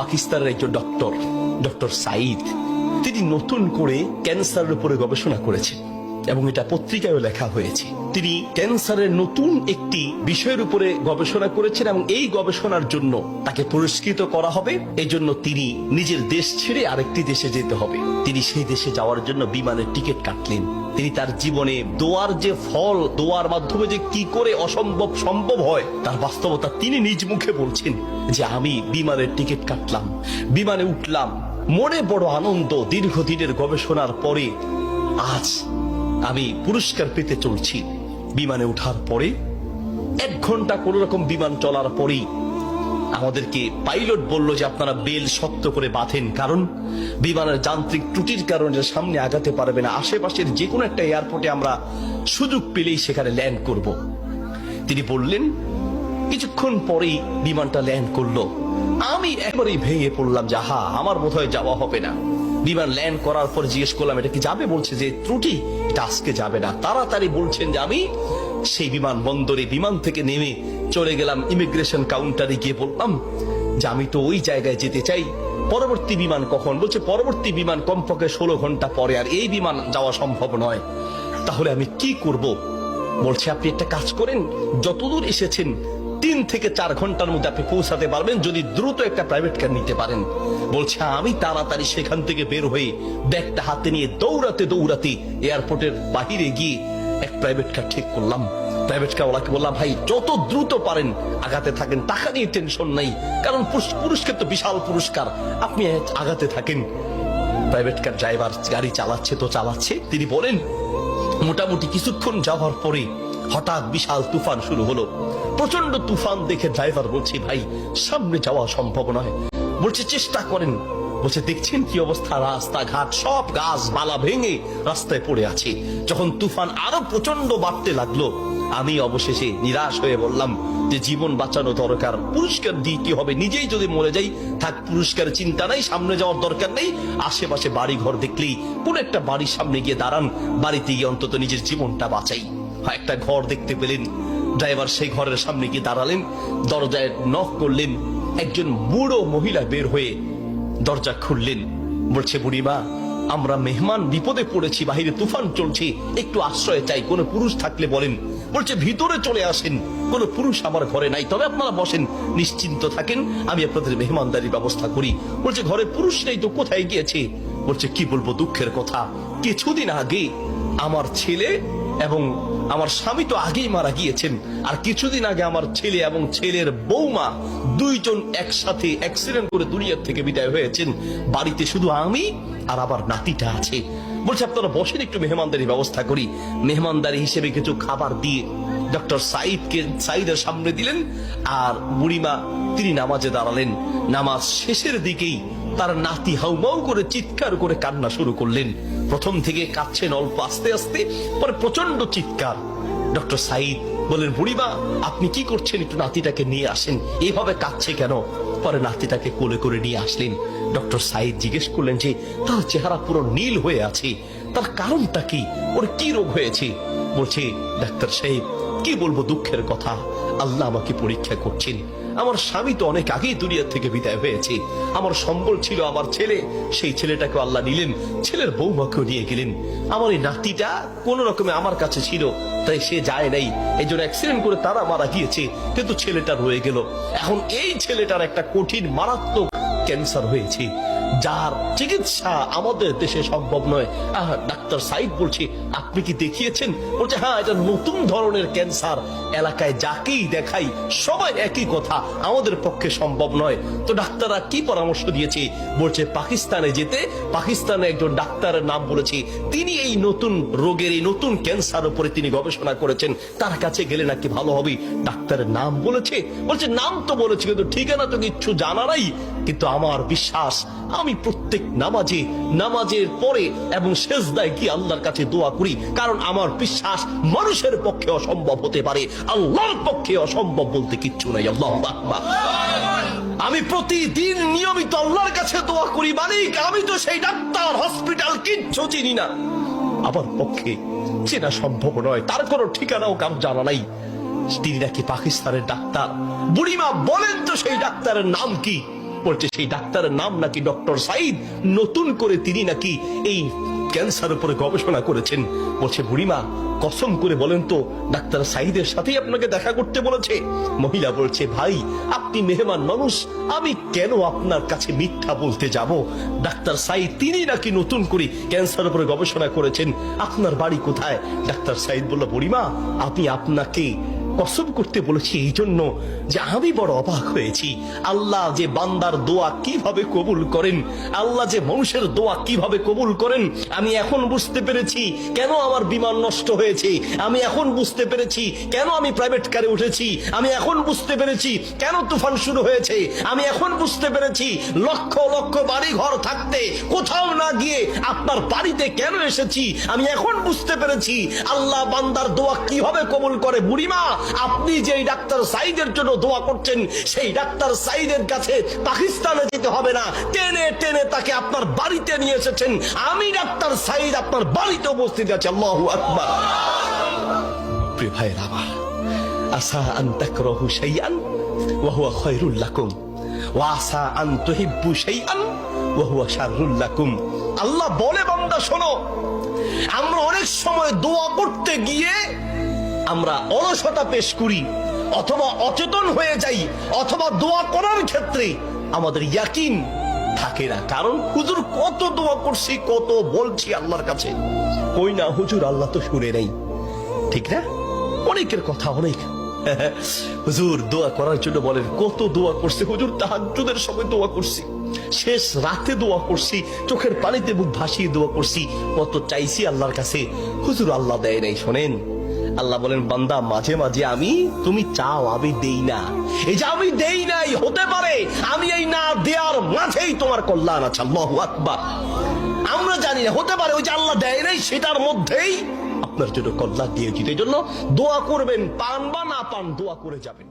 পাকিস্তানের একজন ডক্টর সাইদ, তিনি নতুন করে ক্যান্সারের উপরে গবেষণা করেছেন এবং এটা পত্রিকায়ও লেখা হয়েছে। তিনি ক্যান্সারের নতুন একটি বিষয়ের উপরে গবেষণা করেছেন এবং এই গবেষণার জন্য তাকে পুরস্কৃত করা হবে। এই জন্য তিনি নিজের দেশ ছেড়ে আরেকটি দেশে যেতে হবে। তিনি সেই দেশে যাওয়ার জন্য বিমানের টিকিট কাটলেন। তিনি তার জীবনে দোয়ার যে ফল, দোয়ার মাধ্যমে যে কি করে অসম্ভব সম্ভব হয় তার বাস্তবতা তিনি নিজ মুখে বলছেন যে আমি বিমানের টিকিট কাটলাম, বিমানে উঠলাম, মনে বড় আনন্দ। দীর্ঘদিনের গবেষণার পরে আজ আমি পুরস্কার পেতে চলছি। বিমানে ওঠার পরে 1 ঘন্টা কোন রকম বিমান চলার পরেই আমাদেরকে পাইলট বলল যে আপনারা বেল শক্ত করে বাঁধেন, কারণ বিমানের যান্ত্রিক ত্রুটির কারণে সামনে আগাতে পারবে না। আশেপাশের যে কোনো একটা এয়ারপোর্টে আমরা সুযোগ পেলেই সেখানে ল্যান্ড করব। তিনি বললেন। কিছুক্ষণ পরেই বিমানটা ল্যান্ড করলো। আমি একবারেই ভেঙে পড়লাম যে আমার বোধহয় যাওয়া হবে না। বিমান ল্যান্ড করার পর জিজ্ঞেস করলাম এটা কি যাবে? বলছে যে ত্রুটি, এটা আজকে যাবে না। তাড়াতাড়ি বলছেন যে আমি সেই বিমান বন্দরে বিমান থেকে নেমে চলে গেলাম ইমিগ্রেশন কাউন্টারে, গিয়ে বললাম যে আমি তো ওই জায়গায় যেতে চাই, পরবর্তী বিমান কখন? বলছে পরবর্তী বিমান কমপক্ষে 16 ঘন্টা পরে, আর এই বিমান যাওয়া সম্ভব নয়। তাহলে আমি কি করব? বলছে আপনি একটা কাজ করেন, যতদূর এসেছেন 3 থেকে 4 ঘন্টার মধ্যে আপনি পৌঁছাতে পারবেন যদি দ্রুত একটা প্রাইভেট কার নিতে পারেন। বলছে আমি তাড়াতাড়ি সেখান থেকে বের হয়ে ব্যাগটা হাতে নিয়ে দৌড়াতে দৌড়াতে এয়ারপোর্টের বাহিরে গিয়ে এক প্রাইভেট কার ঠিক করলাম। প্রাইভেট কার ওলাকে বললাম ভাই যত দ্রুত পারেন আগাতে থাকেন, টাকা নিয়ে টেনশন নাই, কারণ পুরস্কার তো বিশাল পুরস্কার, আপনি আগাতে থাকেন। প্রাইভেট কার ড্রাইভার গাড়ি চালাচ্ছে তো চালাচ্ছে। তিনি বলেন মোটামুটি কিছুক্ষণ যাওয়ার পরে হঠাৎ বিশাল তুফান শুরু হলো। প্রচন্ড তুফান দেখে ড্রাইভার বলছে ভাই সামনে যাওয়া সম্ভব নয়। বলছে চেষ্টা করেন। বলছে দেখছেন কি অবস্থা, রাস্তাঘাট সব গাছ বালা ভেঙে রাস্তায় পড়ে আছে। যখন তুফান আরো প্রচন্ড বাড়তে লাগলো আমি অবশেষে নিরাশ হয়ে বললাম যে জীবন বাঁচানো দরকার, পুরস্কার দিয়ে কি হবে, নিজেই যদি মরে যাই থাক, পুরস্কারের চিন্তা নাই, সামনে যাওয়ার দরকার নেই। আশেপাশে বাড়ি ঘর দেখলেই কোন একটা বাড়ির সামনে গিয়ে দাঁড়ান, বাড়িতে গিয়ে অন্তত নিজের জীবনটা বাঁচাই। একটা ঘর দেখতে পেলেন, ড্রাইভার সেই ঘরের সামনে গিয়ে দাঁড়ালেন, দরজায় নক করলেন। একজন বুড়ো মহিলা বের হয়ে দরজা খুললেন। বলছে বুড়িমা আমরা মেহমান বিপদে পড়েছি, বাহিরে তুফান চলছে, একটু আশ্রয় চাই, কোনো পুরুষ থাকলে বলেন। বলছে ভিতরে চলে আসেন, কোনো পুরুষ আমার ঘরে নাই, তবে আপনারা বসেন, নিশ্চিন্ত থাকেন, আমি আপনাদের মেহমানদারির ব্যবস্থা করি। বলছে ঘরে পুরুষ নেই তো কোথায় গিয়েছে? বলছে কি বলবো দুঃখের কথা, কিছুদিন আগে আমার ছেলে এবং আমার স্বামী তো আগেই মারা গিয়েছেন, আর কিছুদিন আগে আমার ছেলে এবং ছেলের বৌমা দুইজন একসাথে অ্যাক্সিডেন্ট করে দুনিয়ার থেকে বিদায় হয়েছেন। বাড়িতে শুধু আমি আর আবার নাতিটা আছে। বলছে আপনারা বসেন, একটু মেহমানদারি ব্যবস্থা করি। মেহমানদারি হিসেবে কিছু খাবার দিয়ে ডক্টর সাইদের সামনে দিলেন, আর বুড়িমা তিনি নামাজে দাঁড়ালেন। নামাজ শেষের দিকেই তার নাতি হাউমাউ করে চিৎকার করে কান্না শুরু করলেন। প্রথম থেকে কাঁদছেন অল্প আস্তে আস্তে, পরে প্রচন্ড চিৎকার। ডক্টর সাইদ বলেন বুড়িমা আপনি কি করছেন, একটু নাতিটাকে নিয়ে আসেন, এইভাবে কাঁদছে কেন? পরে নাতিটাকে কোলে করে নিয়ে আসলেন। ডক্টর সাইদ জিজ্ঞেস করলেন যে তার চেহারা পুরো নীল হয়ে আছে, তার কারণটা কি, ওর কি রোগ হয়েছে? বলছে ডাক্তার সাহেব কি বলবো দুঃখের কথা, আল্লাহ আমাকে পরীক্ষা করছেন। আমার স্বামী তো অনেক আগেই দুনিয়া থেকে বিদায় হয়েছে, আমার সম্বল ছিল আমার ছেলে, সেই ছেলেটাকে আল্লাহ নিলেন, ছেলের বৌমাকেও নিয়ে গেলেন। আমার এই নাতিটা কোন রকমে আমার কাছে ছিল, তাই সে যায় নাই, এই জন্য অ্যাক্সিডেন্ট করে তারা মারা গিয়েছে, কিন্তু ছেলেটা রয়ে গেল। এখন এই ছেলেটার একটা কঠিন মারাত্মক ক্যান্সার হয়েছে, যার চিকিৎসা আমাদের দেশে সম্ভব নয়। ডাক্তার সাইদ বলছে আপনি কি দেখিয়েছেন? বলছে হ্যাঁ, এটা নতুন ধরনের ক্যান্সার, এলাকায় যাকেই দেখাই সবাই একই কথা, আমাদের পক্ষে সম্ভব নয়। তো ডাক্তাররা কি পরামর্শ দিয়েছে? বলছে পাকিস্তানে যেতে। পাকিস্তানে একজন ডাক্তারের নাম বলেছে, তিনি এই নতুন রোগের, এই নতুন ক্যান্সার উপরে তিনি গবেষণা করেছেন, তার কাছে গেলে নাকি ভালো হবে। ডাক্তারের নাম বলেছে। বলছে নাম তো বলেছে, কিন্তু ঠিকানা তো কিচ্ছু জানা নাই। কিন্তু আমার বিশ্বাস, আমি প্রত্যেক নামাজের পরে এবং সেজদায় গিয়ে আল্লাহর কাছে দোয়া করি, কারণ আমার বিশ্বাস মানুষের পক্ষে অসম্ভব হতে পারে, আল্লাহর পক্ষে অসম্ভব বলতে কিচ্ছু নাই। আল্লাহু আকবার। আমি প্রতিদিন নিয়মিত আল্লাহর কাছে দোয়া করি, মালিক আমি তো সেই ডাক্তার হসপিটাল কিচ্ছু চিনি না, আমার পক্ষে চেনা সম্ভব নয়, তার কোনো ঠিকানাও কারো জানা নাই। তিনি নাকি পাকিস্তানের ডাক্তার। বুড়িমা বলেন তো সেই ডাক্তারের নাম কি? বলছে সেই ডাক্তারের নাম নাকি ডক্টর সাইদ, নতুন করে তিনি নাকি এই ক্যান্সার উপরে গবেষণা করেছেন। বলছে বুড়িমা কসম করে বলেন তো ডাক্তার সাইদের সাথেই আপনাকে দেখা করতে বলেছে? মহিলা বলছে ভাই আপনি মেহমান মানুষ, আমি কেন আপনার কাছে মিথ্যা বলতে যাব? ডাক্তার সাইদ তিনি নাকি নতুন করে ক্যান্সার উপরে গবেষণা করেছেন, আপনার বাড়ি কোথায়? ডাক্তার সাইদ বলল বুড়িমা আমি আপনাকে কসম করতে বলেছি এই জন্য যে আমি বড় অবাক হয়েছি, আল্লাহ যে বান্দার দোয়া কিভাবে কবুল করেন, আল্লাহ যে মানুষের দোয়া কিভাবে কবুল করেন, আমি এখন বুঝতে পেরেছি কেন আমার বিমান নষ্ট হয়েছে, আমি এখন বুঝতে পেরেছি কেন আমি প্রাইভেট কারে উঠেছি, আমি এখন বুঝতে পেরেছি কেন তুফান শুরু হয়েছে, আমি এখন বুঝতে পেরেছি লক্ষ লক্ষ বাড়ি ঘর থাকতে কোথাও না গিয়ে আপনার বাড়িতে কেন এসেছি, আমি এখন বুঝতে পেরেছি আল্লাহ বান্দার দোয়া কিভাবে কবুল করে। বুড়িমা আপনি যে ডাক্তার সাইদের জন্য দোয়া করছেন সেই ডাক্তার সাইদের কাছে পাকিস্তানে যেতে হবে না, টেনে টেনে তাকে আপনার বাড়িতে নিয়ে এসেছেন, আমি ডাক্তার সাইদ আপনার বাড়িতে উপস্থিত আছে। আল্লাহু আকবার। প্রিয় ভাইরা আমার, আসা আন তাকরাহু শাইআন ওয়া হুয়া খায়রুল লাকুম ওয়া আসা আন তুহিব্বু শাইআন ওয়া হুয়া শাররুল লাকুম। আল্লাহ বলে বান্দা শোনো, আমরা অনেক সময় দোয়া করতে গিয়ে আমরা অলসতা পেশ করি, অথবা অচেতন হয়ে যাই, অথবা দোয়া করার ক্ষেত্রে আমাদের ইয়াকিন থাকে না। কারণ হুজুর কত দোয়া করছি, কত বলছি আল্লাহর কাছে, কই না হুজুর আল্লাহ তো শুনে নেই, ঠিক না? অনেকের কথা অনেক হুজুর দোয়া করার জন্য বলেন, কত দোয়া করছি হুজুর, তাহাজ্জুদের সময় দোয়া করছি, শেষ রাতে দোয়া করছি, চোখের পানিতে মুখ ভাসিয়ে দোয়া করছি, কত চাইছি আল্লাহর কাছে, হুজুর আল্লাহ দেয় নাই। শোনেন আল্লাহ বলেন বান্দা মাঝে মাঝে আমি তুমি চাও আমি দেই না, এই যে আমি দেই নাই হতে পারে আমি এই না দেওয়ার মাঝেই তোমার কল্যাণ আছে। আল্লাহু আকবার। আমরা জানি না, হতে পারে ওই যে আল্লাহ দেয় নাই সেটার মধ্যেই আপনার জন্য কল্যাণ দিয়েছি। এই জন্য দোয়া করবেন, পান বা না পান দোয়া করে যাবেন।